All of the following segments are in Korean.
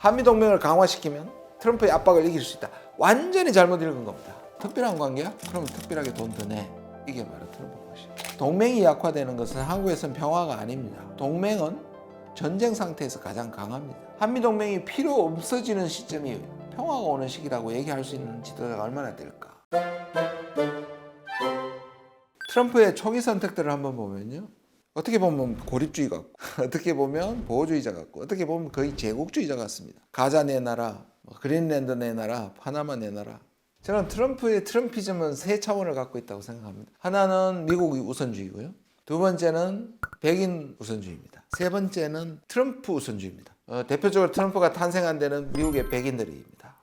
한미동맹을 강화시키면 트럼프의 압박을 이길 수 있다. 완전히 잘못 읽은 겁니다. 특별한 관계야? 그러면 특별하게 돈 더 내. 이게 바로 트럼프 것이에요. 동맹이 약화되는 것은 한국에서는 평화가 아닙니다. 동맹은 전쟁 상태에서 가장 강합니다. 한미동맹이 필요 없어지는 시점이 평화가 오는 시기라고 얘기할 수 있는 지도자가 얼마나 될까? 트럼프의 초기 선택들을 한번 보면요. 어떻게 보면 고립주의 같고 어떻게 보면 보호주의자 같고 어떻게 보면 거의 제국주의자 같습니다. 가자 내놔라, 그린랜드 내놔라, 파나마 내놔라. 저는 트럼프의 트럼피즘은 세 차원을 갖고 있다고 생각합니다. 하나는 미국 우선주의고요. 두 번째는 백인 우선주의입니다. 세 번째는 트럼프 우선주의입니다. 대표적으로 트럼프가 탄생한 데는 미국의 백인들입니다.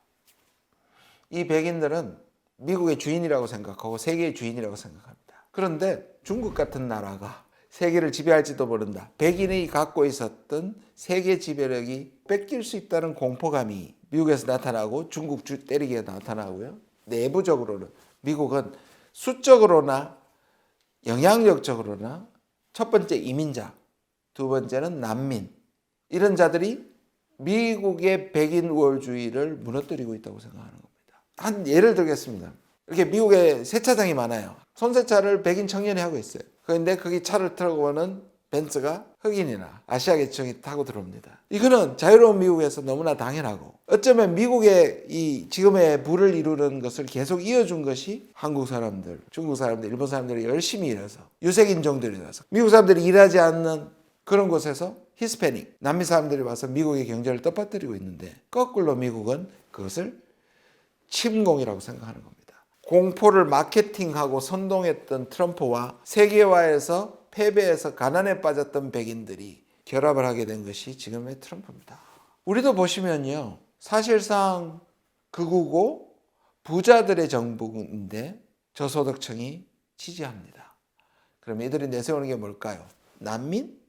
이 백인들은 미국의 주인이라고 생각하고 세계의 주인이라고 생각합니다. 그런데 중국 같은 나라가 세계를 지배할지도 모른다. 백인이 갖고 있었던 세계 지배력이 뺏길 수 있다는 공포감이 미국에서 나타나고 중국 때리기에 나타나고요. 내부적으로는 미국은 수적으로나 영향력적으로나 첫 번째 이민자, 두 번째는 난민 이런 자들이 미국의 백인 우월주의를 무너뜨리고 있다고 생각하는 겁니다. 한 예를 들겠습니다. 이렇게 미국에 세차장이 많아요. 손세차를 백인 청년이 하고 있어요. 그런데 거기 차를 타고 오는 벤츠가 흑인이나 아시아 계층이 타고 들어옵니다. 이거는 자유로운 미국에서 너무나 당연하고 어쩌면 미국의 이 지금의 부를 이루는 것을 계속 이어준 것이 한국 사람들, 중국 사람들, 일본 사람들이 열심히 일해서 유색인종들이라서 미국 사람들이 일하지 않는 그런 곳에서 히스패닉, 남미 사람들이 와서 미국의 경제를 떠받들이고 있는데 거꾸로 미국은 그것을 침공이라고 생각하는 겁니다. 공포를 마케팅하고 선동했던 트럼프와 세계화에서 패배해서 가난에 빠졌던 백인들이 결합을 하게 된 것이 지금의 트럼프입니다. 우리도 보시면요. 사실상 극우고 부자들의 정부인데 저소득층이 지지합니다. 그럼 이들이 내세우는 게 뭘까요? 난민?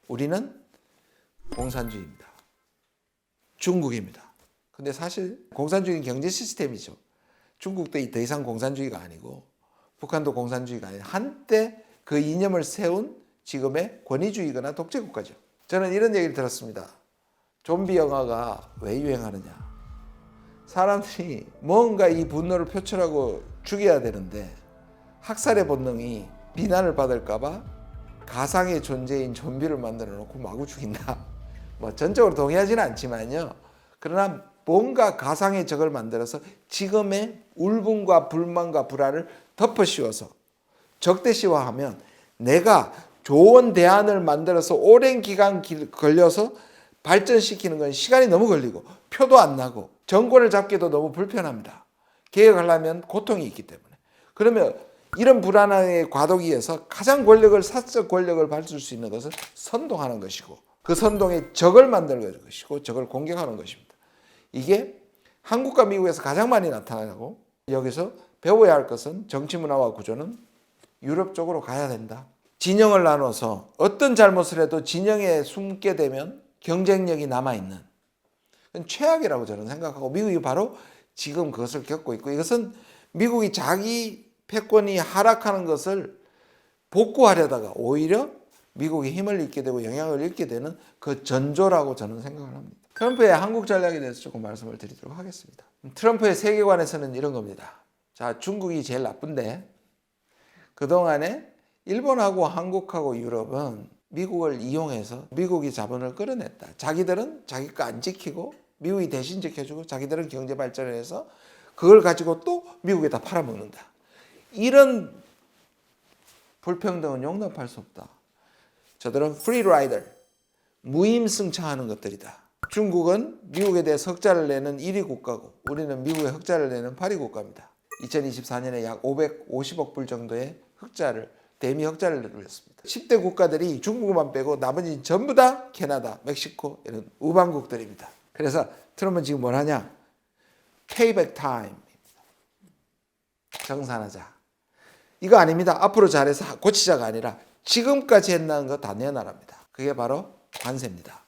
우리는 공산주의입니다. 중국입니다. 근데 사실 공산주의는 경제 시스템이죠. 중국도 더 이상 공산주의가 아니고 북한도 공산주의가 아니고 한때 그 이념을 세운 지금의 권위주의거나 독재국가죠. 저는 이런 얘기를 들었습니다. 좀비 영화가 왜 유행하느냐. 사람들이 뭔가 이 분노를 표출하고 죽여야 되는데 학살의 본능이 비난을 받을까 봐 가상의 존재인 좀비를 만들어 놓고 마구 죽인다. 뭐 전적으로 동의하지는 않지만요. 그러나 뭔가 가상의 적을 만들어서 지금의 울분과 불만과 불안을 덮어씌워서 적대시화하면 내가 좋은 대안을 만들어서 오랜 기간 걸려서 발전시키는 건 시간이 너무 걸리고 표도 안 나고 정권을 잡기도 너무 불편합니다. 개혁하려면 고통이 있기 때문에. 그러면 이런 불안함의 과도기에서 가장 권력을 사적 권력을 받을 수 있는 것은 선동하는 것이고 그 선동의 적을 만드는 것이고 적을 공격하는 것입니다. 이게 한국과 미국에서 가장 많이 나타나고 여기서 배워야 할 것은 정치 문화와 구조는 유럽 쪽으로 가야 된다. 진영을 나눠서 어떤 잘못을 해도 진영에 숨게 되면 경쟁력이 남아있는 그건 최악이라고 저는 생각하고 미국이 바로 지금 그것을 겪고 있고 이것은 미국이 자기 패권이 하락하는 것을 복구하려다가 오히려 미국이 힘을 잃게 되고 영향을 잃게 되는 그 전조라고 저는 생각을 합니다. 트럼프의 한국 전략에 대해서 조금 말씀을 드리도록 하겠습니다. 트럼프의 세계관에서는 이런 겁니다. 자, 중국이 제일 나쁜데 그동안에 일본하고 한국하고 유럽은 미국을 이용해서 미국이 자본을 끌어냈다. 자기들은 자기 거 안 지키고 미국이 대신 지켜주고 자기들은 경제 발전을 해서 그걸 가지고 또 미국에다 팔아먹는다. 이런 불평등은 용납할 수 없다. 저들은 프리라이더, 무임승차하는 것들이다. 중국은 미국에 대해 흑자를 내는 1위 국가고 우리는 미국에 흑자를 내는 8위 국가입니다. 2024년에 약 550억 불 정도의 흑자를 대미 흑자를 누렸습니다. 10대 국가들이 중국만 빼고 나머지는 전부 다 캐나다, 멕시코 이런 우방국들입니다. 그래서 트럼프는 지금 뭘 하냐? Payback time. 정산하자. 이거 아닙니다. 앞으로 잘해서 고치자가 아니라 지금까지 했나는 거 다 내놔랍니다. 그게 바로 관세입니다.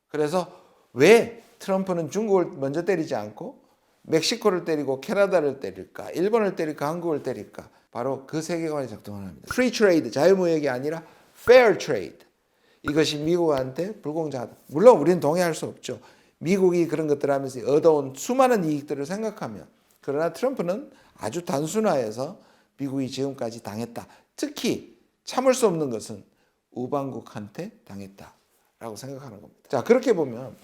그래서 왜 트럼프는 중국을 먼저 때리지 않고 멕시코를 때리고 캐나다를 때릴까? 일본을 때릴까? 한국을 때릴까? 바로 그 세계관이 작동을 합니다. Free trade, 자유무역이 아니라 fair trade. 이것이 미국한테 불공정하다. 물론 우리는 동의할 수 없죠. 미국이 그런 것들을 하면서 얻어온 수많은 이익들을 생각하면, 그러나 트럼프는 아주 단순화해서 미국이 지금까지 당했다. 특히 참을 수 없는 것은 우방국한테 당했다라고 생각하는 겁니다. 자, 그렇게 보면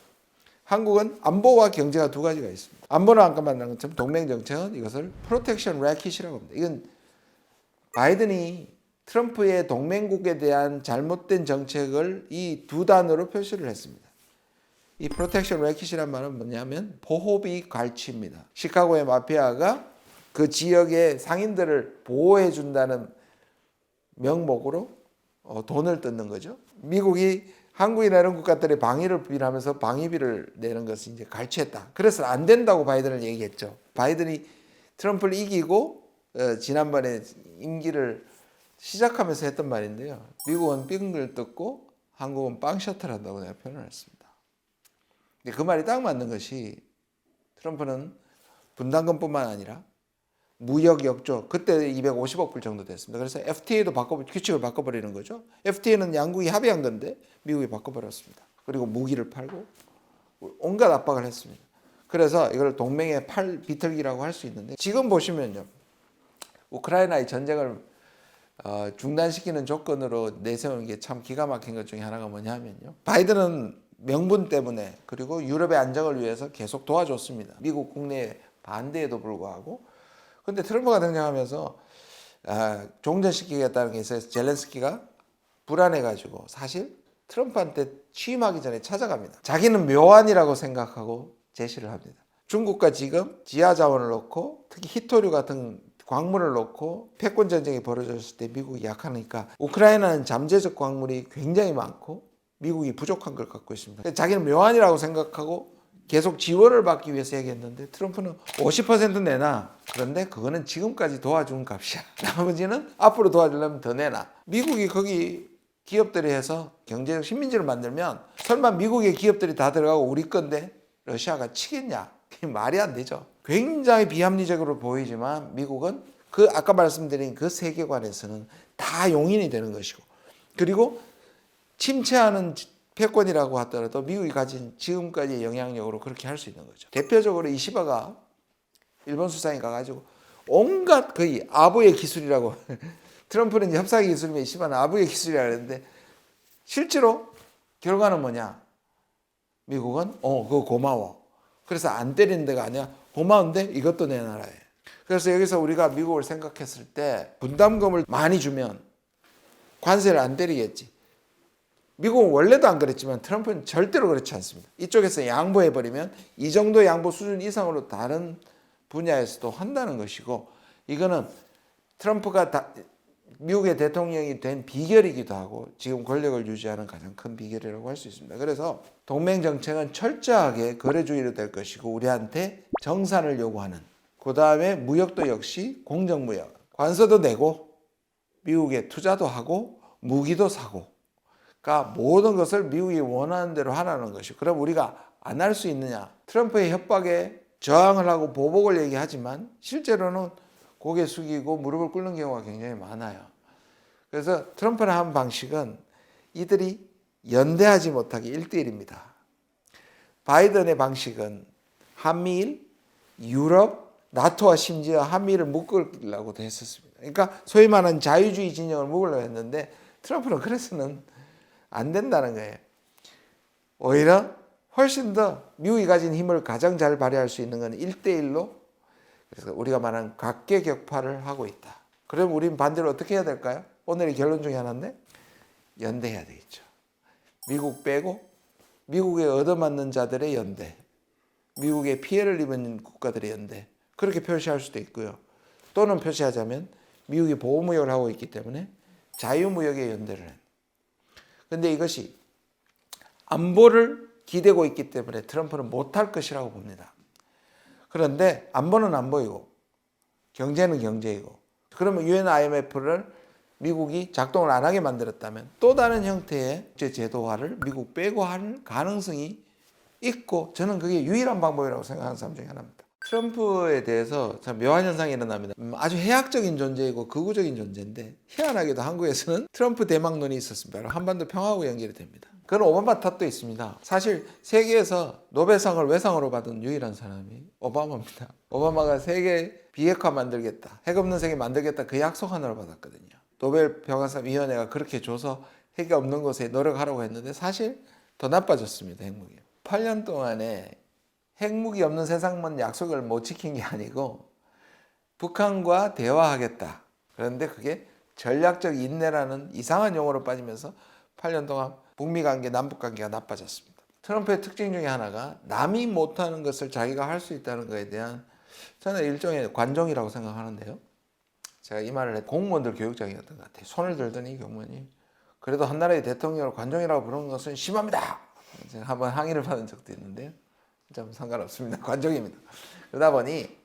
한국은 안보와 경제가 두 가지가 있습니다. 안보는 아까 말한 것처럼 동맹 정책은 이것을 프로텍션 래킷이라고 합니다. 이건 바이든이 트럼프의 동맹국에 대한 잘못된 정책을 이 두 단어로 표시를 했습니다. 이 프로텍션 래킷이란 말은 뭐냐면 보호비 갈취입니다. 시카고의 마피아가 그 지역의 상인들을 보호해 준다는 명목으로 돈을 뜯는 거죠. 미국이 한국이나 이런 국가들의 방위를 비하면서 방위비를 내는 것을 이제 갈취했다. 그래서 안 된다고 바이든을 얘기했죠. 바이든이 트럼프를 이기고 지난번에 임기를 시작하면서 했던 말인데요. 미국은 빙글 뜯고 한국은 빵 셔틀 한다고 내가 표현을 했습니다. 근데 그 말이 딱 맞는 것이 트럼프는 분담금뿐만 아니라 무역 역조, 그때 250억 불 정도 됐습니다. 그래서 FTA도 규칙을 바꿔버리는 거죠. FTA는 양국이 합의한 건데 미국이 바꿔버렸습니다. 그리고 무기를 팔고 온갖 압박을 했습니다. 그래서 이걸 동맹의 팔 비틀기라고 할 수 있는데, 지금 보시면요, 우크라이나의 전쟁을 중단시키는 조건으로 내세우는 게 참 기가 막힌 것 중에 하나가 뭐냐면요, 바이든은 명분 때문에 그리고 유럽의 안정을 위해서 계속 도와줬습니다. 미국 국내의 반대에도 불구하고. 근데 트럼프가 등장하면서 종전시키겠다는 게 있어서 젤렌스키가 불안해가지고 사실 트럼프한테 취임하기 전에 찾아갑니다. 자기는 묘안이라고 생각하고 제시를 합니다. 중국과 지금 지하 자원을 놓고 특히 히토류 같은 광물을 놓고 패권 전쟁이 벌어졌을 때 미국이 약하니까 우크라이나는 잠재적 광물이 굉장히 많고 미국이 부족한 걸 갖고 있습니다. 자기는 묘안이라고 생각하고 계속 지원을 받기 위해서 얘기했는데 트럼프는 50% 내놔. 그런데 그거는 지금까지 도와준 값이야. 나머지는 앞으로 도와주려면 더 내놔. 미국이 거기 기업들이 해서 경제적 식민지를 만들면 설마 미국의 기업들이 다 들어가고 우리 건데 러시아가 치겠냐? 그게 말이 안 되죠. 굉장히 비합리적으로 보이지만 미국은 그 아까 말씀드린 그 세계관에서는 다 용인이 되는 것이고, 그리고 침체하는 패권이라고 하더라도 미국이 가진 지금까지의 영향력으로 그렇게 할 수 있는 거죠. 대표적으로 이시바가 일본 수상이 가가지고 온갖 거의 아부의 기술이라고 트럼프는 이제 협상 기술이면 이시바는 아부의 기술이라고 했는데 실제로 결과는 뭐냐? 미국은 그거 고마워. 그래서 안 때리는 데가 아니야. 고마운데 이것도 내 나라에. 그래서 여기서 우리가 미국을 생각했을 때 분담금을 많이 주면 관세를 안 때리겠지. 미국은 원래도 안 그랬지만 트럼프는 절대로 그렇지 않습니다. 이쪽에서 양보해버리면 이 정도 양보 수준 이상으로 다른 분야에서도 한다는 것이고, 이거는 트럼프가 미국의 대통령이 된 비결이기도 하고 지금 권력을 유지하는 가장 큰 비결이라고 할 수 있습니다. 그래서 동맹 정책은 철저하게 거래주의로 될 것이고 우리한테 정산을 요구하는, 그 다음에 무역도 역시 공정무역, 관세도 내고 미국에 투자도 하고 무기도 사고, 그러니까 모든 것을 미국이 원하는 대로 하라는 것이. 그럼 우리가 안 할 수 있느냐? 트럼프의 협박에 저항을 하고 보복을 얘기하지만 실제로는 고개 숙이고 무릎을 꿇는 경우가 굉장히 많아요. 그래서 트럼프는 한 방식은 이들이 연대하지 못하게 1대1입니다. 바이든의 방식은 한미일, 유럽, 나토와 심지어 한미일을 묶으려고도 했었습니다. 그러니까 소위 말하는 자유주의 진영을 묶으려고 했는데 트럼프는 그래서는 안 된다는 거예요. 오히려 훨씬 더 미국이 가진 힘을 가장 잘 발휘할 수 있는 건 1대1로, 그래서 우리가 말하는 각계격파를 하고 있다. 그럼 우리는 반대로 어떻게 해야 될까요? 오늘의 결론 중에 하나인데 연대해야 되겠죠. 미국 빼고 미국에 얻어맞는 자들의 연대, 미국에 피해를 입은 국가들의 연대, 그렇게 표시할 수도 있고요. 또는 표시하자면 미국이 보호무역을 하고 있기 때문에 자유무역의 연대를 해요. 그런데 이것이 안보를 기대고 있기 때문에 트럼프는 못할 것이라고 봅니다. 그런데 안보는 안보이고 경제는 경제이고, 그러면 UN IMF를 미국이 작동을 안 하게 만들었다면 또 다른 형태의 제도화를 미국 빼고 할 가능성이 있고, 저는 그게 유일한 방법이라고 생각하는 사람 중에 하나입니다. 트럼프에 대해서 참 묘한 현상이 일어납니다. 아주 해악적인 존재이고 극우적인 존재인데 희한하게도 한국에서는 트럼프 대망론이 있었습니다. 한반도 평화하고 연결이 됩니다. 그건 오바마 탓도 있습니다. 사실 세계에서 노벨상을 외상으로 받은 유일한 사람이 오바마입니다. 오바마가 세계 비핵화 만들겠다, 핵 없는 세계 만들겠다 그 약속 하나를 받았거든요. 노벨 평화위원회가 그렇게 줘서 핵이 없는 곳에 노력하라고 했는데 사실 더 나빠졌습니다. 핵무기. 8년 동안에 핵무기 없는 세상만 약속을 못 지킨 게 아니고 북한과 대화하겠다. 그런데 그게 전략적 인내라는 이상한 용어로 빠지면서 8년 동안 북미 관계, 남북 관계가 나빠졌습니다. 트럼프의 특징 중에 하나가 남이 못하는 것을 자기가 할 수 있다는 것에 대한 저는 일종의 관종이라고 생각하는데요. 제가 이 말을 해 공무원들 교육장이었던 것 같아요. 손을 들더니 공무원이 그래도 한 나라의 대통령을 관종이라고 부르는 것은 심합니다. 제가 한번 항의를 받은 적도 있는데요. 좀 상관없습니다. 관종입니다. 그러다 보니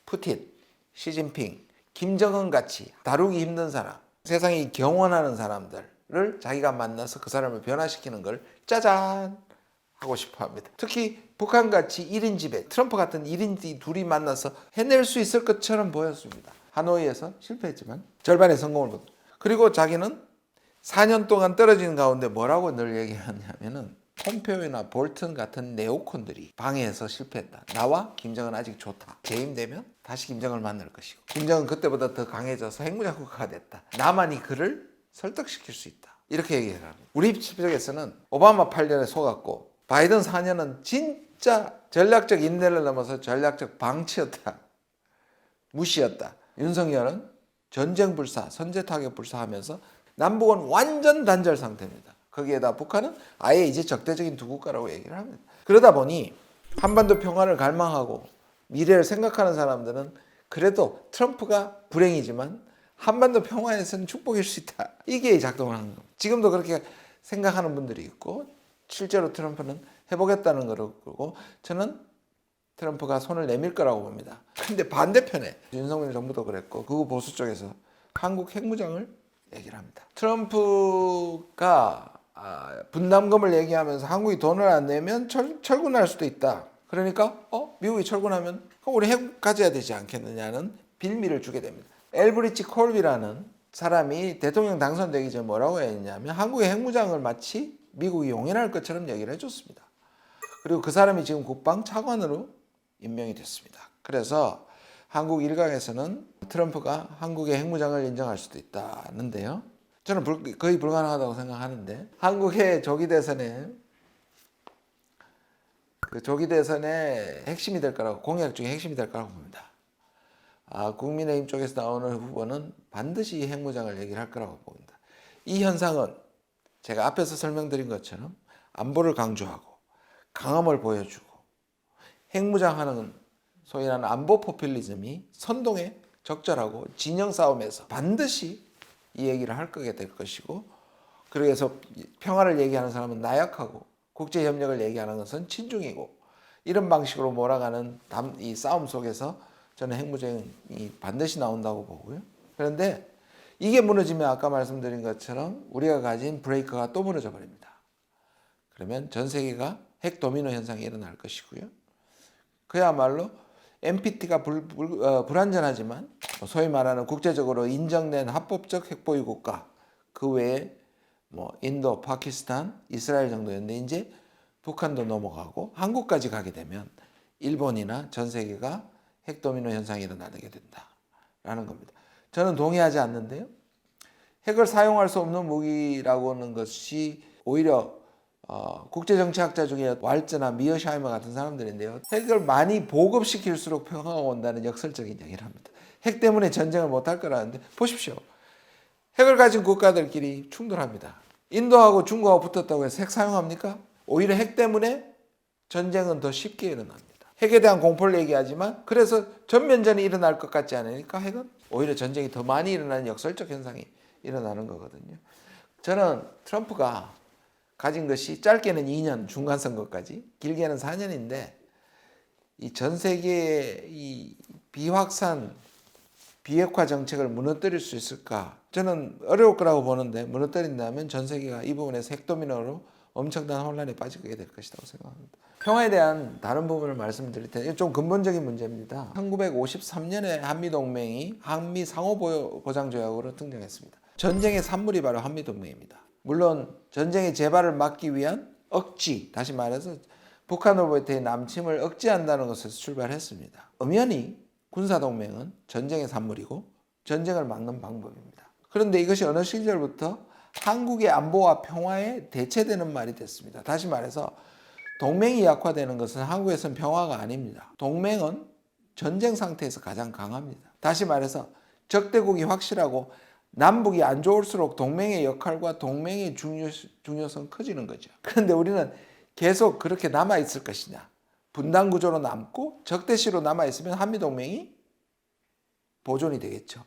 푸틴, 시진핑, 김정은 같이 다루기 힘든 사람, 세상이 경원하는 사람들을 자기가 만나서 그 사람을 변화시키는 걸 짜잔 하고 싶어 합니다. 특히 북한같이 1인 지배, 트럼프 같은 1인 둘이 만나서 해낼 수 있을 것처럼 보였습니다. 하노이에서 실패했지만 절반의 성공을 거둔. 그리고 자기는 4년 동안 떨어지는 가운데 뭐라고 늘 얘기하냐면은 폼페오나 볼튼 같은 네오콘들이 방해해서 실패했다. 나와 김정은 아직 좋다. 재임되면 다시 김정은을 만날 것이고 김정은 그때보다 더 강해져서 핵무장 국가가 됐다. 나만이 그를 설득시킬 수 있다. 이렇게 얘기를 합니다. 우리 쪽에서는 오바마 8년에 속았고 바이든 4년은 진짜 전략적 인내를 넘어서 전략적 방치였다. 무시였다. 윤석열은 전쟁 불사, 선제 타격 불사하면서 남북은 완전 단절 상태입니다. 거기에다 북한은 아예 이제 적대적인 두 국가라고 얘기를 합니다. 그러다 보니 한반도 평화를 갈망하고 미래를 생각하는 사람들은 그래도 트럼프가 불행이지만 한반도 평화에서는 축복일 수 있다. 이게 작동을 하는 겁니다. 지금도 그렇게 생각하는 분들이 있고 실제로 트럼프는 해보겠다는 거고 저는 트럼프가 손을 내밀 거라고 봅니다. 근데 반대편에 윤석열 정부도 그랬고 극우 보수 쪽에서 한국 핵무장을 얘기를 합니다. 트럼프가 분담금을 얘기하면서 한국이 돈을 안 내면 철군할 수도 있다. 그러니까 미국이 철군하면 우리 핵 가져야 되지 않겠느냐는 빌미를 주게 됩니다. 엘브리치 콜비라는 사람이 대통령 당선되기 전에 뭐라고 했냐면 한국의 핵무장을 마치 미국이 용인할 것처럼 얘기를 해줬습니다. 그리고 그 사람이 지금 국방차관으로 임명이 됐습니다. 그래서 한국 일각에서는 트럼프가 한국의 핵무장을 인정할 수도 있다는데요. 저는 거의 불가능하다고 생각하는데 한국의 조기 대선에 핵심이 될 거라고 공약 중에 핵심이 될 거라고 봅니다. 국민의힘 쪽에서 나오는 후보는 반드시 핵무장을 얘기를 할 거라고 봅니다. 이 현상은 제가 앞에서 설명드린 것처럼 안보를 강조하고 강함을 보여주고 핵무장하는 소위 말하는 안보 포퓰리즘이 선동에 적절하고 진영 싸움에서 반드시 이 얘기를 할 거게 될 것이고 그래서 평화를 얘기하는 사람은 나약하고 국제협력을 얘기하는 것은 친중이고 이런 방식으로 몰아가는 이 싸움 속에서 저는 핵무장이 반드시 나온다고 보고요. 그런데 이게 무너지면 아까 말씀드린 것처럼 우리가 가진 브레이크가 또 무너져 버립니다. 그러면 전 세계가 핵 도미노 현상이 일어날 것이고요. 그야말로 NPT가 불완전하지만 소위 말하는 국제적으로 인정된 합법적 핵보유 국가 그 외에 인도, 파키스탄, 이스라엘 정도였는데 이제 북한도 넘어가고 한국까지 가게 되면 일본이나 전 세계가 핵 도미노 현상이 일어나게 된다라는 겁니다. 저는 동의하지 않는데요. 핵을 사용할 수 없는 무기라고 하는 것이 오히려 국제정치학자 중에 왈츠나 미어샤이머 같은 사람들인데요. 핵을 많이 보급시킬수록 평화가 온다는 역설적인 얘기를 합니다. 핵 때문에 전쟁을 못할 거라는데 보십시오. 핵을 가진 국가들끼리 충돌합니다. 인도하고 중국하고 붙었다고 해서 핵 사용합니까? 오히려 핵 때문에 전쟁은 더 쉽게 일어납니다. 핵에 대한 공포를 얘기하지만 그래서 전면전이 일어날 것 같지 않으니까 핵은 오히려 전쟁이 더 많이 일어나는 역설적 현상이 일어나는 거거든요. 저는 트럼프가 가진 것이 짧게는 2년 중간 선거까지 길게는 4년인데 이 전 세계의 이 비확산 비핵화 정책을 무너뜨릴 수 있을까? 저는 어려울 거라고 보는데 무너뜨린다면 전 세계가 이 부분에서 핵도미노로 엄청난 혼란에 빠지게 될 것이라고 생각합니다. 평화에 대한 다른 부분을 말씀드릴 텐데 좀 근본적인 문제입니다. 1953년에 한미동맹이 한미 상호보장조약으로 등장했습니다. 전쟁의 산물이 바로 한미동맹입니다. 물론 전쟁의 재발을 막기 위한 억지, 다시 말해서 북한으로부터의 남침을 억제한다는 것에서 출발했습니다. 엄연히 군사동맹은 전쟁의 산물이고 전쟁을 막는 방법입니다. 그런데 이것이 어느 시절부터 한국의 안보와 평화에 대체되는 말이 됐습니다. 다시 말해서 동맹이 약화되는 것은 한국에서는 평화가 아닙니다. 동맹은 전쟁 상태에서 가장 강합니다. 다시 말해서 적대국이 확실하고 남북이 안 좋을수록 동맹의 역할과 동맹의 중요성은 커지는 거죠. 그런데 우리는 계속 그렇게 남아있을 것이냐. 분단 구조로 남고 적대시로 남아있으면 한미동맹이 보존이 되겠죠.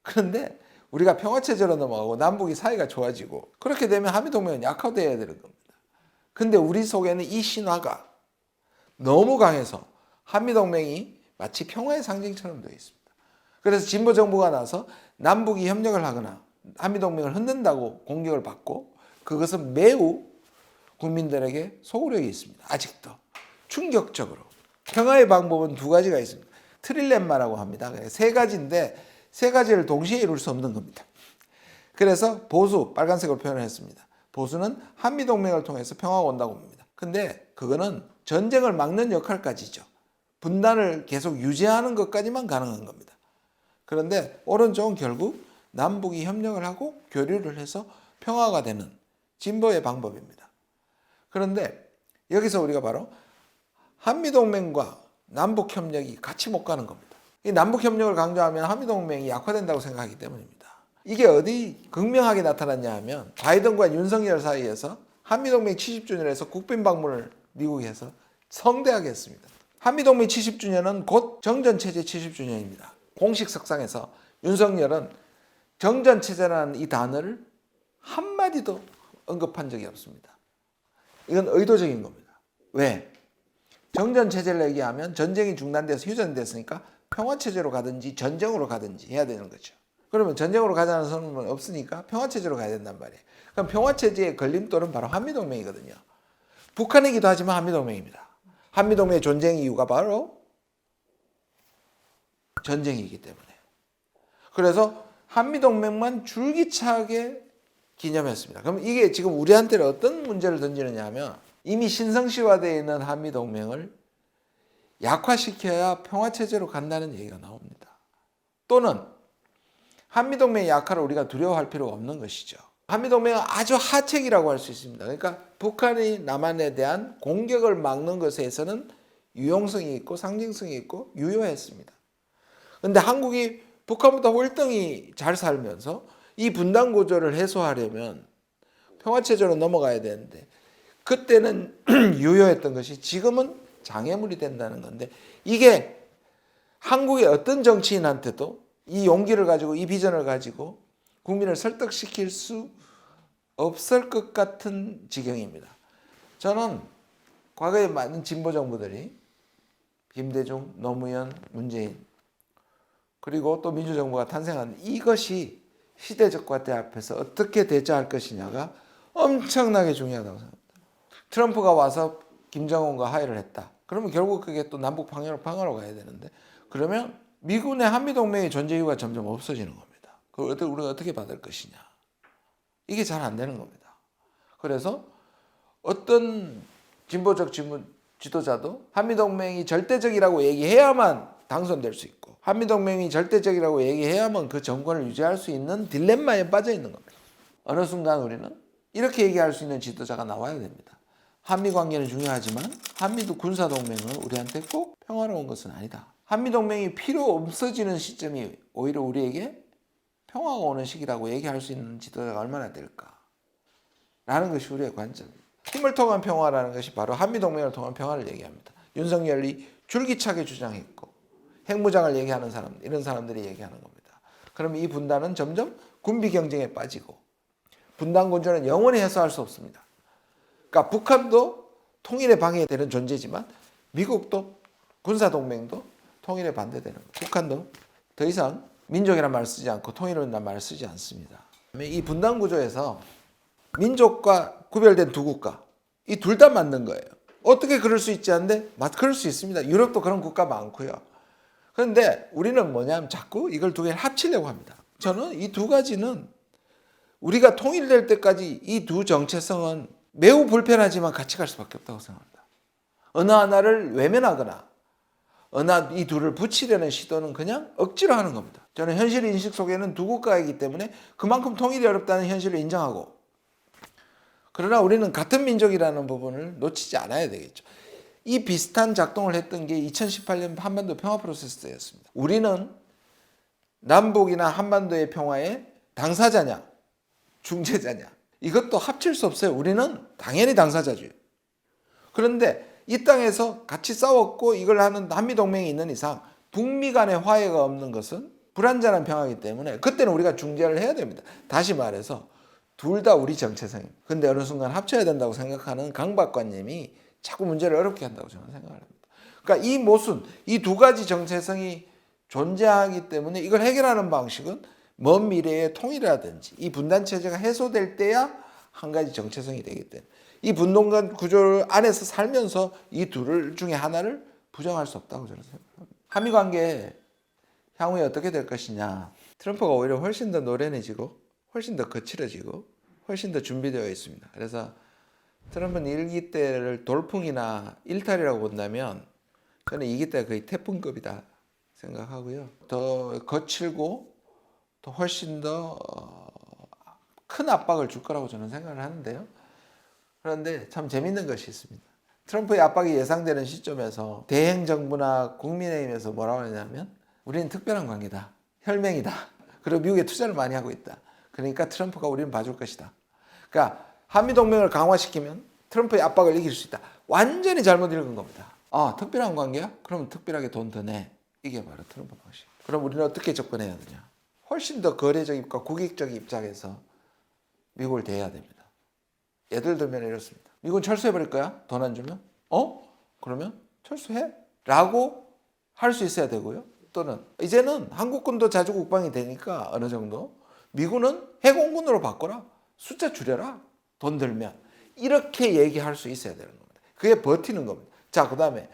그런데 우리가 평화체제로 넘어가고 남북이 사이가 좋아지고 그렇게 되면 한미동맹은 약화되어야 되는 겁니다. 근데 우리 속에는 이 신화가 너무 강해서 한미동맹이 마치 평화의 상징처럼 되어 있습니다. 그래서 진보 정부가 나서 남북이 협력을 하거나 한미동맹을 흔든다고 공격을 받고 그것은 매우 국민들에게 소구력이 있습니다. 아직도 충격적으로. 평화의 방법은 두 가지가 있습니다. 트릴레마라고 합니다. 세 가지인데 세 가지를 동시에 이룰 수 없는 겁니다. 그래서 보수, 빨간색으로 표현을 했습니다. 보수는 한미동맹을 통해서 평화가 온다고 봅니다. 근데 그거는 전쟁을 막는 역할까지죠. 분단을 계속 유지하는 것까지만 가능한 겁니다. 그런데 오른쪽은 결국 남북이 협력을 하고 교류를 해서 평화가 되는 진보의 방법입니다. 그런데 여기서 우리가 바로 한미동맹과 남북협력이 같이 못 가는 겁니다. 이 남북협력을 강조하면 한미동맹이 약화된다고 생각하기 때문입니다. 이게 어디 극명하게 나타났냐 하면 바이든과 윤석열 사이에서 한미동맹 70주년에서 국빈 방문을 미국에 해서 성대하게 했습니다. 한미동맹 70주년은 곧 정전체제 70주년입니다. 공식 석상에서 윤석열은 정전체제라는 이 단어를 한마디도 언급한 적이 없습니다. 이건 의도적인 겁니다. 왜? 정전체제를 얘기하면 전쟁이 중단돼서 휴전됐으니까 평화체제로 가든지 전쟁으로 가든지 해야 되는 거죠. 그러면 전쟁으로 가자는 사람은 없으니까 평화체제로 가야 된단 말이에요. 그럼 평화체제의 걸림돌은 바로 한미동맹이거든요. 북한이기도 하지만 한미동맹입니다. 한미동맹의 존재 이유가 바로 전쟁이기 때문에. 그래서 한미동맹만 줄기차게 기념했습니다. 그럼 이게 지금 우리한테는 어떤 문제를 던지느냐 하면 이미 신성시화되어 있는 한미동맹을 약화시켜야 평화체제로 간다는 얘기가 나옵니다. 또는 한미동맹의 약화를 우리가 두려워할 필요가 없는 것이죠. 한미동맹은 아주 하책이라고 할 수 있습니다. 그러니까 북한이 남한에 대한 공격을 막는 것에서는 유용성이 있고 상징성이 있고 유효했습니다. 그런데 한국이 북한보다 월등히 잘 살면서 이 분단 구조를 해소하려면 평화체제로 넘어가야 되는데 그때는 유효했던 것이 지금은 장애물이 된다는 건데 이게 한국의 어떤 정치인한테도 이 용기를 가지고 이 비전을 가지고 국민을 설득시킬 수 없을 것 같은 지경입니다. 저는 과거에 많은 진보 정부들이 김대중, 노무현, 문재인 그리고 또 민주정부가 탄생한 이것이 시대적 과제 앞에서 어떻게 대처할 것이냐가 엄청나게 중요하다고 생각합니다. 트럼프가 와서 김정은과 화해를 했다. 그러면 결국 그게 또 남북 방어로 가야 되는데 그러면 미군의 한미동맹의 존재 이유가 점점 없어지는 겁니다. 그걸 우리가 어떻게 받을 것이냐. 이게 잘 안 되는 겁니다. 그래서 어떤 진보적 지도자도 한미동맹이 절대적이라고 얘기해야만 당선될 수 있고 한미동맹이 절대적이라고 얘기해야만 그 정권을 유지할 수 있는 딜레마에 빠져 있는 겁니다. 어느 순간 우리는 이렇게 얘기할 수 있는 지도자가 나와야 됩니다. 한미관계는 중요하지만 한미도 군사동맹은 우리한테 꼭 평화로운 것은 아니다. 한미동맹이 필요 없어지는 시점이 오히려 우리에게 평화가 오는 시기라고 얘기할 수 있는 지도자가 얼마나 될까? 라는 것이 우리의 관점입니다. 힘을 통한 평화라는 것이 바로 한미동맹을 통한 평화를 얘기합니다. 윤석열이 줄기차게 주장했고 핵무장을 얘기하는 사람, 이런 사람들이 얘기하는 겁니다. 그럼 이 분단은 점점 군비 경쟁에 빠지고 분단 군조는 영원히 해소할 수 없습니다. 그러니까 북한도 통일에 방해되는 존재지만 미국도 군사동맹도 통일에 반대되는 거예요. 북한도 더 이상 민족이라는 말을 쓰지 않고 통일이라는 말을 쓰지 않습니다. 이 분단 구조에서 민족과 구별된 두 국가, 이 둘 다 맞는 거예요. 어떻게 그럴 수 있지 않은데 그럴 수 있습니다. 유럽도 그런 국가 많고요. 그런데 우리는 뭐냐면 자꾸 이걸 두 개를 합치려고 합니다. 저는 이 두 가지는 우리가 통일될 때까지 이 두 정체성은 매우 불편하지만 같이 갈 수밖에 없다고 생각합니다. 어느 하나를 외면하거나 이 둘을 붙이려는 시도는 그냥 억지로 하는 겁니다. 저는 현실 인식 속에는 두 국가이기 때문에 그만큼 통일이 어렵다는 현실을 인정하고, 그러나 우리는 같은 민족이라는 부분을 놓치지 않아야 되겠죠. 이 비슷한 작동을 했던 게 2018년 한반도 평화 프로세스였습니다. 우리는 남북이나 한반도의 평화의 당사자냐 중재자냐, 이것도 합칠 수 없어요. 우리는 당연히 당사자죠. 그런데 이 땅에서 같이 싸웠고 이걸 하는 한미동맹이 있는 이상 북미 간의 화해가 없는 것은 불완전한 평화이기 때문에 그때는 우리가 중재를 해야 됩니다. 다시 말해서 둘 다 우리 정체성입니다. 근데 어느 순간 합쳐야 된다고 생각하는 강박관념이 자꾸 문제를 어렵게 한다고 저는 생각을 합니다. 그러니까 이 모순, 이 두 가지 정체성이 존재하기 때문에 이걸 해결하는 방식은 먼 미래의 통일이라든지 이 분단체제가 해소될 때야 한 가지 정체성이 되기 때문에 이 분동간 구조 안에서 살면서 이 둘 중에 하나를 부정할 수 없다고 저는 생각합니다. 한미 관계 향후에 어떻게 될 것이냐. 트럼프가 오히려 훨씬 더 노련해지고 훨씬 더 거칠어지고 훨씬 더 준비되어 있습니다. 그래서 트럼프는 1기 때를 돌풍이나 일탈이라고 본다면 저는 2기 때가 거의 태풍급이다 생각하고요. 더 거칠고 또 훨씬 더 큰 압박을 줄 거라고 저는 생각을 하는데요. 그런데 참 재밌는 것이 있습니다. 트럼프의 압박이 예상되는 시점에서 대행정부나 국민의힘에서 뭐라고 하냐면 우리는 특별한 관계다. 혈맹이다. 그리고 미국에 투자를 많이 하고 있다. 그러니까 트럼프가 우리는 봐줄 것이다. 그러니까 한미동맹을 강화시키면 트럼프의 압박을 이길 수 있다. 완전히 잘못 읽은 겁니다. 아, 특별한 관계야? 그러면 특별하게 돈 더 내. 이게 바로 트럼프 방식. 그럼 우리는 어떻게 접근해야 되냐? 훨씬 더 거래적입과 국익적 입장에서 미국을 대해야 됩니다. 예를 들면 이렇습니다. 미국은 철수해버릴 거야? 돈 안 주면? 그러면 철수해? 라고 할 수 있어야 되고요. 또는 이제는 한국군도 자주 국방이 되니까 어느 정도 미군은 해공군으로 바꿔라. 숫자 줄여라. 돈 들면. 이렇게 얘기할 수 있어야 되는 겁니다. 그게 버티는 겁니다. 자, 그 다음에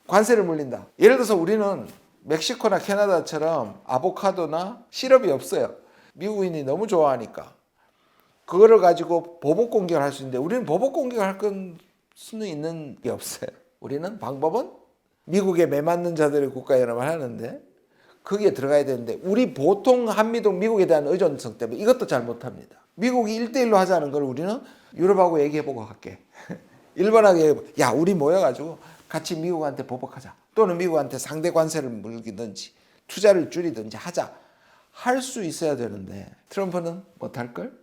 관세를 물린다. 예를 들어서 우리는 멕시코나 캐나다처럼 아보카도나 시럽이 없어요. 미국인이 너무 좋아하니까. 그거를 가지고 보복 공격을 할 수 있는데 우리는 보복 공격을 할 수는 있는 게 없어요. 우리는 방법은 미국에 매맞는 자들의 국가연합을 하는데 거기에 들어가야 되는데 우리 보통 한미동 미국에 대한 의존성 때문에 이것도 잘 못합니다. 미국이 1대1로 하자는 걸 우리는 유럽하고 얘기해보고 갈게. 일본하고 얘기해보고 야 우리 모여가지고 같이 미국한테 보복하자. 또는 미국한테 상대 관세를 물기든지 투자를 줄이든지 하자. 할 수 있어야 되는데 트럼프는 못할걸?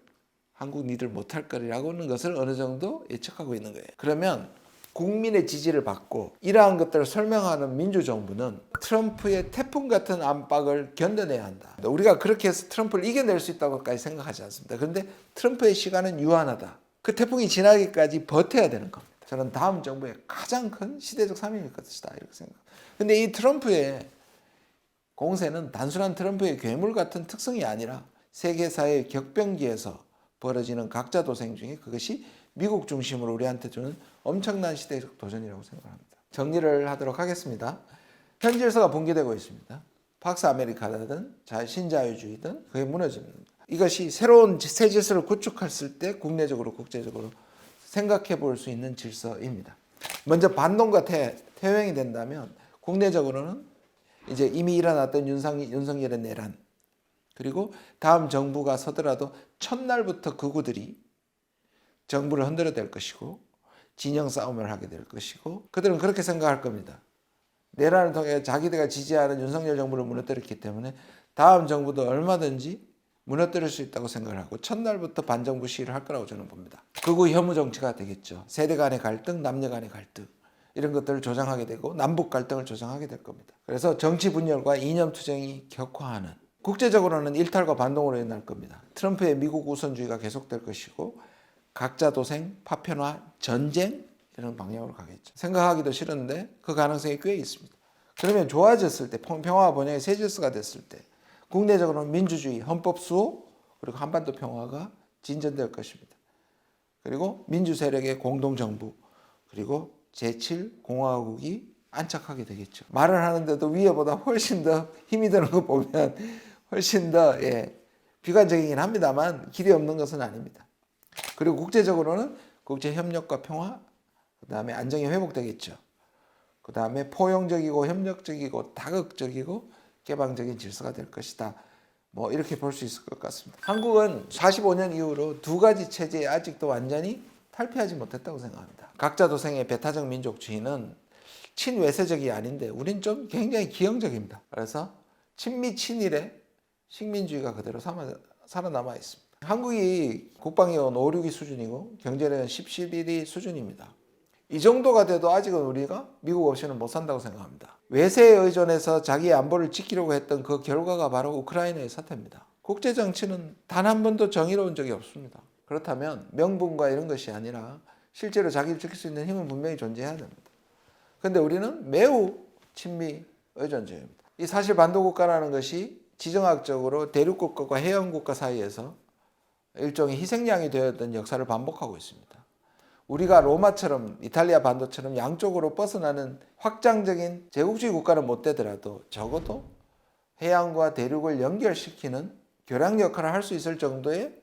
한국 니들 못할 거라고 하는 것을 어느 정도 예측하고 있는 거예요. 그러면 국민의 지지를 받고 이러한 것들을 설명하는 민주정부는 트럼프의 태풍 같은 압박을 견뎌내야 한다. 우리가 그렇게 해서 트럼프를 이겨낼 수 있다고까지 생각하지 않습니다. 그런데 트럼프의 시간은 유한하다. 그 태풍이 지나기까지 버텨야 되는 겁니다. 저는 다음 정부의 가장 큰 시대적 사명일 것이다 이렇게 생각합니다. 그런데 이 트럼프의 공세는 단순한 트럼프의 괴물 같은 특성이 아니라 세계사의 격변기에서 벌어지는 각자 도생 중에 그것이 미국 중심으로 우리한테 주는 엄청난 시대적 도전이라고 생각합니다. 정리를 하도록 하겠습니다. 현 질서가 붕괴되고 있습니다. 팍스 아메리카든 신자유주의든 그게 무너집니다. 이것이 새로운 새 질서를 구축했을 때 국내적으로 국제적으로 생각해 볼 수 있는 질서입니다. 먼저 반동과 퇴행이 된다면 국내적으로는 이제 이미 일어났던 윤석열의 내란 그리고 다음 정부가 서더라도 첫날부터 극우들이 정부를 흔들어댈 것이고 진영 싸움을 하게 될 것이고 그들은 그렇게 생각할 겁니다. 내란을 통해 자기들가 지지하는 윤석열 정부를 무너뜨렸기 때문에 다음 정부도 얼마든지 무너뜨릴 수 있다고 생각을 하고 첫날부터 반정부 시위를 할 거라고 저는 봅니다. 극우 혐오 정치가 되겠죠. 세대 간의 갈등, 남녀 간의 갈등 이런 것들을 조장하게 되고 남북 갈등을 조장하게 될 겁니다. 그래서 정치 분열과 이념 투쟁이 격화하는 국제적으로는 일탈과 반동으로 일어날 겁니다. 트럼프의 미국 우선주의가 계속될 것이고 각자 도생, 파편화, 전쟁 이런 방향으로 가겠죠. 생각하기도 싫은데 그 가능성이 꽤 있습니다. 그러면 좋아졌을 때 평화와 번영의 새 질서가 됐을 때 국내적으로는 민주주의, 헌법 수호 그리고 한반도 평화가 진전될 것입니다. 그리고 민주 세력의 공동정부 그리고 제7공화국이 안착하게 되겠죠. 말을 하는데도 위에보다 훨씬 더 힘이 드는 거 보면 훨씬 더 비관적이긴 합니다만 길이 없는 것은 아닙니다. 그리고 국제적으로는 국제 협력과 평화, 그다음에 안정이 회복되겠죠. 그다음에 포용적이고 협력적이고 다극적이고 개방적인 질서가 될 것이다. 뭐 이렇게 볼 수 있을 것 같습니다. 한국은 45년 이후로 두 가지 체제에 아직도 완전히 탈피하지 못했다고 생각합니다. 각자 도생의 배타적 민족주의는 친외세적이 아닌데 우린 좀 굉장히 기형적입니다. 그래서 친미 친일의 식민주의가 그대로 살아남아 있습니다. 한국이 국방력은 5, 6위 수준이고 경제력은 10, 11위 수준입니다. 이 정도가 돼도 아직은 우리가 미국 없이는 못 산다고 생각합니다. 외세에 의존해서 자기의 안보를 지키려고 했던 그 결과가 바로 우크라이나의 사태입니다. 국제정치는 단 한 번도 정의로운 적이 없습니다. 그렇다면 명분과 이런 것이 아니라 실제로 자기를 지킬 수 있는 힘은 분명히 존재해야 됩니다. 그런데 우리는 매우 친미 의존주의입니다. 이 사실 반도국가라는 것이 지정학적으로 대륙국가와 해양국가 사이에서 일종의 희생양이 되었던 역사를 반복하고 있습니다. 우리가 로마처럼 이탈리아 반도처럼 양쪽으로 뻗어나는 확장적인 제국주의 국가는 못 되더라도 적어도 해양과 대륙을 연결시키는 교량 역할을 할 수 있을 정도의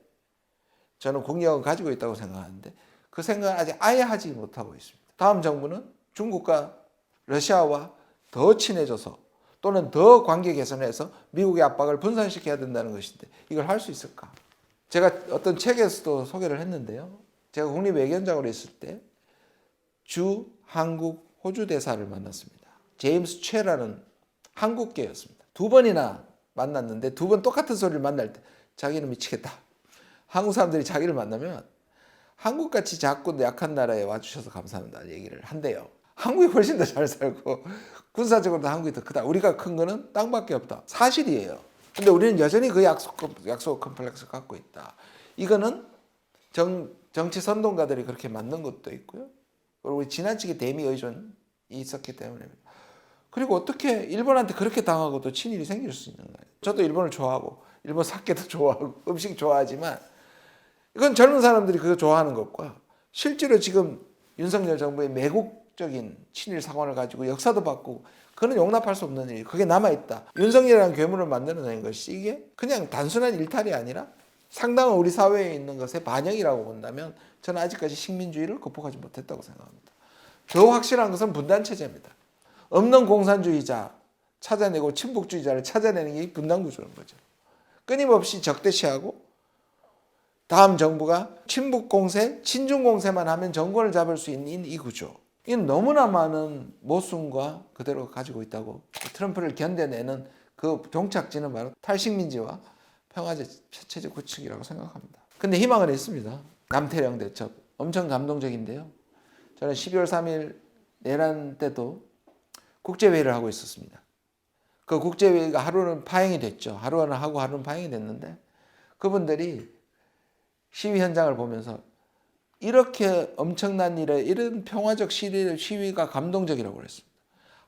저는 국력은 가지고 있다고 생각하는데 그 생각을 아직 아예 하지 못하고 있습니다. 다음 정부는 중국과 러시아와 더 친해져서 또는 더 관계 개선해서 미국의 압박을 분산시켜야 된다는 것인데 이걸 할 수 있을까? 제가 어떤 책에서도 소개를 했는데요. 제가 국립외교원장으로 있을 때 주, 한국, 호주 대사를 만났습니다. 제임스 최라는 한국계였습니다. 두 번이나 만났는데 두 번 똑같은 소리를 만날 때 자기는 미치겠다. 한국 사람들이 자기를 만나면 한국같이 작고 약한 나라에 와주셔서 감사합니다 얘기를 한대요. 한국이 훨씬 더 잘 살고 군사적으로도 한국이 더 크다. 우리가 큰 거는 땅밖에 없다. 사실이에요. 근데 우리는 여전히 그 약속 컴플렉스를 갖고 있다. 이거는 정치 선동가들이 그렇게 만든 것도 있고요. 그리고 지나치게 대미 의존이 있었기 때문입니다. 그리고 어떻게 일본한테 그렇게 당하고도 친일이 생길 수 있는 거예요. 저도 일본을 좋아하고 일본 사케도 좋아하고 음식 좋아하지만 이건 젊은 사람들이 그거 좋아하는 것과 실제로 지금 윤석열 정부의 매국적인 친일 사관을 가지고 역사도 바꾸고 그건 용납할 수 없는 일이 그게 남아있다. 윤석열이라는 괴물을 만들어낸 것이 이게 그냥 단순한 일탈이 아니라 상당한 우리 사회에 있는 것의 반영이라고 본다면 저는 아직까지 식민주의를 극복하지 못했다고 생각합니다. 더 확실한 것은 분단체제입니다. 없는 공산주의자 찾아내고 친북주의자를 찾아내는 게 분단구조인 거죠. 끊임없이 적대시하고 다음 정부가 친북공세, 친중공세만 하면 정권을 잡을 수 있는 이 구조. 이건 너무나 많은 모순과 그대로 가지고 있다고 트럼프를 견뎌내는 그 종착지는 바로 탈식민지와 평화제 체제 구축이라고 생각합니다. 근데 희망은 있습니다. 남태령 대첩 엄청 감동적인데요. 저는 12월 3일 내란 때도 국제회의를 하고 있었습니다. 그 국제회의가 하루는 파행이 됐죠. 하루는 하고 하루는 파행이 됐는데 그분들이 시위 현장을 보면서 이렇게 엄청난 일에 이런 평화적 시위가 감동적이라고 그랬습니다.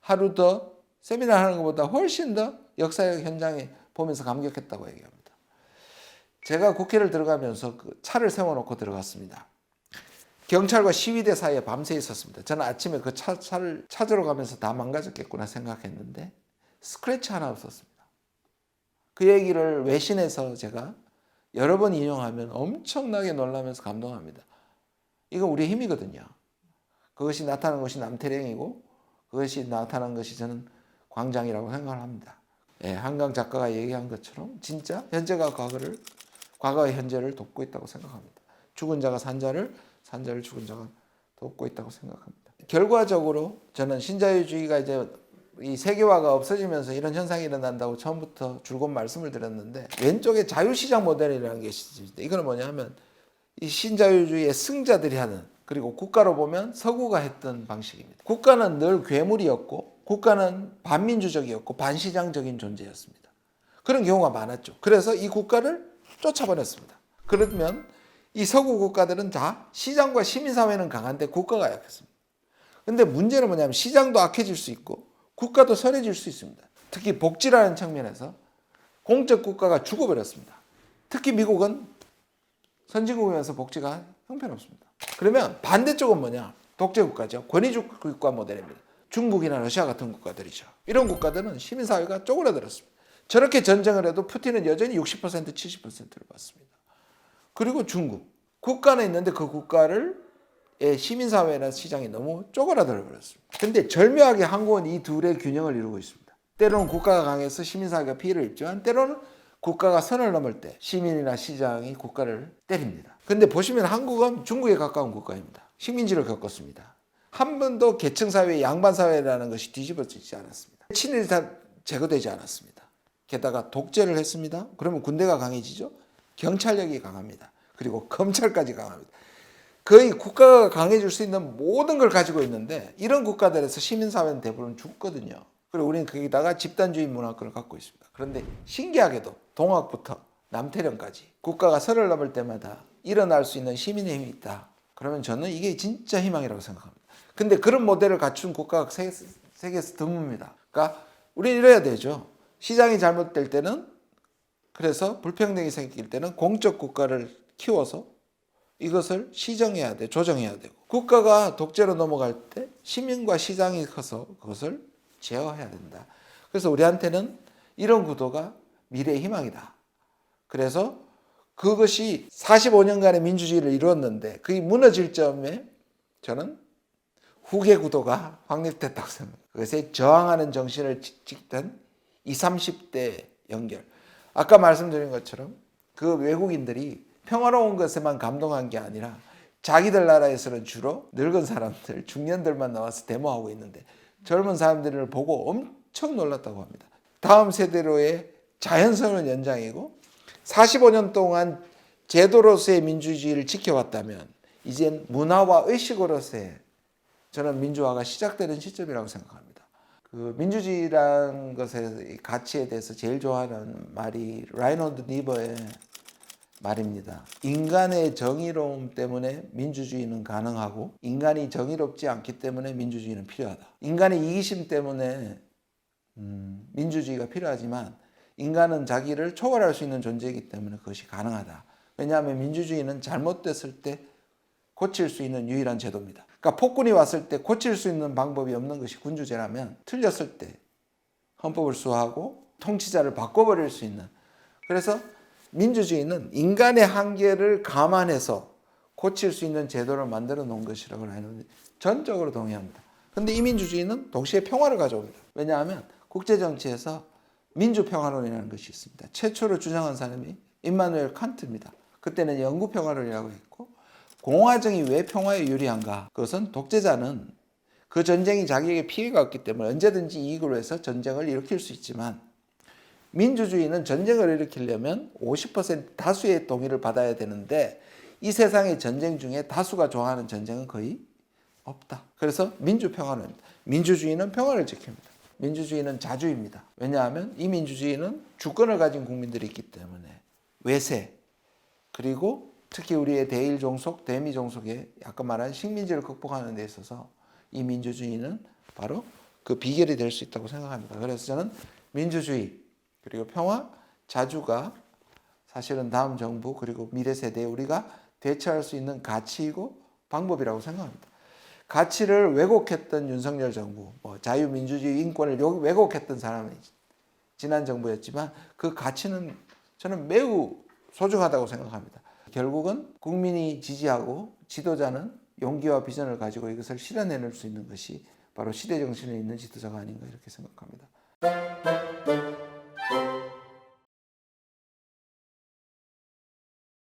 하루 더 세미나 하는 것보다 훨씬 더 역사적 현장에 보면서 감격했다고 얘기합니다. 제가 국회를 들어가면서 그 차를 세워놓고 들어갔습니다. 경찰과 시위대 사이에 밤새 있었습니다. 저는 아침에 그 차를 찾으러 가면서 다 망가졌겠구나 생각했는데 스크래치 하나 없었습니다. 그 얘기를 외신에서 제가 여러 번 인용하면 엄청나게 놀라면서 감동합니다. 이건 우리의 힘이거든요. 그것이 나타난 것이 남태령이고 그것이 나타난 것이 저는 광장이라고 생각을 합니다. 예, 한강 작가가 얘기한 것처럼 진짜 현재가 과거의 현재를 돕고 있다고 생각합니다. 죽은 자가 산자를 죽은 자가 돕고 있다고 생각합니다. 결과적으로 저는 신자유주의가 이제 이 세계화가 없어지면서 이런 현상이 일어난다고 처음부터 줄곧 말씀을 드렸는데 왼쪽에 자유시장 모델이라는 게 있습니다. 이거는 뭐냐면 이 신자유주의의 승자들이 하는 그리고 국가로 보면 서구가 했던 방식입니다. 국가는 늘 괴물이었고 국가는 반민주적이었고 반시장적인 존재였습니다. 그런 경우가 많았죠. 그래서 이 국가를 쫓아버렸습니다. 그러면 이 서구 국가들은 다 시장과 시민사회는 강한데 국가가 약했습니다. 근데 문제는 뭐냐면 시장도 악해질 수 있고 국가도 선해질 수 있습니다. 특히 복지라는 측면에서 공적 국가가 죽어버렸습니다. 특히 미국은 선진국이면서 복지가 형편없습니다. 그러면 반대쪽은 뭐냐? 독재국가죠. 권위주의 국가 모델입니다. 중국이나 러시아 같은 국가들이죠. 이런 국가들은 시민사회가 쪼그라들었습니다. 저렇게 전쟁을 해도 푸틴은 여전히 60% 70%를 받습니다. 그리고 중국. 국가는 있는데 그 국가를 시민사회나 시장이 너무 쪼그라들어 버렸습니다. 근데 절묘하게 한국은 이 둘의 균형을 이루고 있습니다. 때로는 국가가 강해서 시민사회가 피해를 입지만 때로는 국가가 선을 넘을 때 시민이나 시장이 국가를 때립니다. 근데 보시면 한국은 중국에 가까운 국가입니다. 식민지를 겪었습니다. 한 번도 계층사회, 양반사회라는 것이 뒤집어지지 않았습니다. 친일이 다 제거되지 않았습니다. 게다가 독재를 했습니다. 그러면 군대가 강해지죠. 경찰력이 강합니다. 그리고 검찰까지 강합니다. 거의 국가가 강해질 수 있는 모든 걸 가지고 있는데 이런 국가들에서 시민사회는 대부분 죽거든요. 그리고 우리는 거기다가 집단주의 문화권을 갖고 있습니다. 그런데 신기하게도 동학부터 남태령까지 국가가 선을 넘을 때마다 일어날 수 있는 시민의 힘이 있다. 그러면 저는 이게 진짜 희망이라고 생각합니다. 근데 그런 모델을 갖춘 국가가 세계에서 드뭅니다. 그러니까 우리는 이래야 되죠. 시장이 잘못될 때는 그래서 불평등이 생길 때는 공적 국가를 키워서 이것을 시정해야 돼, 조정해야 되고 국가가 독재로 넘어갈 때 시민과 시장이 커서 그것을 제어해야 된다. 그래서 우리한테는 이런 구도가 미래의 희망이다. 그래서 그것이 45년간의 민주주의를 이루었는데 그게 무너질 점에 저는 후계 구도가 확립됐다고 생각합니다. 그것에 저항하는 정신을 찍던 20, 30대 연결. 아까 말씀드린 것처럼 그 외국인들이 평화로운 것에만 감동한 게 아니라 자기들 나라에서는 주로 늙은 사람들, 중년들만 나와서 데모하고 있는데 젊은 사람들을 보고 엄청 놀랐다고 합니다. 다음 세대로의 자연스러운 연장이고 45년 동안 제도로서의 민주주의를 지켜왔다면 이젠 문화와 의식으로서의 저는 민주화가 시작되는 시점이라고 생각합니다. 그 민주주의라는 것의 가치에 대해서 제일 좋아하는 말이 라이놀드 니버의 말입니다. 인간의 정의로움 때문에 민주주의는 가능하고 인간이 정의롭지 않기 때문에 민주주의는 필요하다. 인간의 이기심 때문에 민주주의가 필요하지만 인간은 자기를 초월할 수 있는 존재이기 때문에 그것이 가능하다. 왜냐하면 민주주의는 잘못됐을 때 고칠 수 있는 유일한 제도입니다. 그러니까 폭군이 왔을 때 고칠 수 있는 방법이 없는 것이 군주제라면 틀렸을 때 헌법을 수호하고 통치자를 바꿔버릴 수 있는, 그래서 민주주의는 인간의 한계를 감안해서 고칠 수 있는 제도를 만들어 놓은 것이라고 하는 전적으로 동의합니다. 그런데 이 민주주의는 동시에 평화를 가져옵니다. 왜냐하면 국제정치에서 민주평화론이라는 것이 있습니다. 최초로 주장한 사람이 임마누엘 칸트입니다. 그때는 영구평화론이라고 했고, 공화정이 왜 평화에 유리한가? 그것은 독재자는 그 전쟁이 자기에게 피해가 없기 때문에 언제든지 이익으로 해서 전쟁을 일으킬 수 있지만, 민주주의는 전쟁을 일으키려면 50% 다수의 동의를 받아야 되는데 이 세상의 전쟁 중에 다수가 좋아하는 전쟁은 거의 없다. 그래서 민주평화론입니다. 민주주의는 평화를 지킵니다. 민주주의는 자주입니다. 왜냐하면 이 민주주의는 주권을 가진 국민들이 있기 때문에 외세, 그리고 특히 우리의 대일 종속, 대미 종속의 아까 말한 식민지를 극복하는 데 있어서 이 민주주의는 바로 그 비결이 될 수 있다고 생각합니다. 그래서 저는 민주주의 그리고 평화, 자주가 사실은 다음 정부 그리고 미래 세대에 우리가 대처할 수 있는 가치이고 방법이라고 생각합니다. 가치를 왜곡했던 윤석열 정부, 자유민주주의 인권을 왜곡했던 사람이 지난 정부였지만 그 가치는 저는 매우 소중하다고 생각합니다. 결국은 국민이 지지하고 지도자는 용기와 비전을 가지고 이것을 실현해낼 수 있는 것이 바로 시대 정신에 있는 지도자가 아닌가 이렇게 생각합니다.